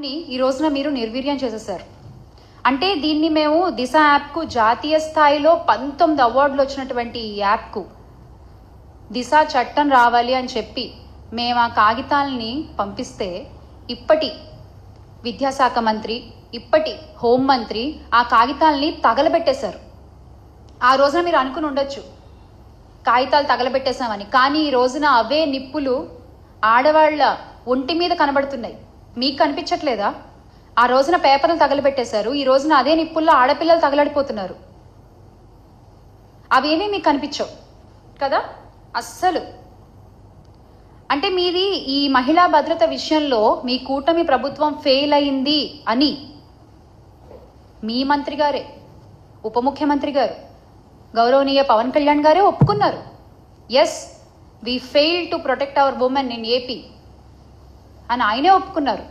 ఈ రోజున మీరు నిర్వీర్యం చేసేసారు. అంటే దీన్ని మేము దిశ యాప్కు జాతీయ స్థాయిలో 19 అవార్డులు వచ్చినటువంటి ఈ యాప్కు దిశ చట్టం రావాలి అని చెప్పి మేము ఆ కాగితాలని పంపిస్తే ఇప్పటి విద్యాశాఖ మంత్రి, ఇప్పటి హోంమంత్రి ఆ కాగితాలని తగలబెట్టేశారు. ఆ రోజున మీరు అనుకుని ఉండొచ్చు కాగితాలు తగలబెట్టేశామని, కానీ ఈ రోజున అవే నిప్పులు ఆడవాళ్ల ఒంటి మీద కనబడుతున్నాయి. మీకు కనిపించట్లేదా? ఆ రోజున పేపర్లు తగలబెట్టేశారు, ఈ రోజున అదే నిప్పుల్లో ఆడపిల్లలు తగలడిపోతున్నారు. అవేమీ మీకు కనిపించవు కదా అస్సలు. అంటే మీది ఈ మహిళా భద్రత విషయంలో మీ కూటమి ప్రభుత్వం ఫెయిల్ అయింది అని మీ మంత్రి గారే, ఉప ముఖ్యమంత్రి గారు, గౌరవనీయ పవన్ కళ్యాణ్ గారే ఒప్పుకున్నారు. Yes, we fail to protect our women in AP అని ఆయనే ఒప్పుకున్నారు.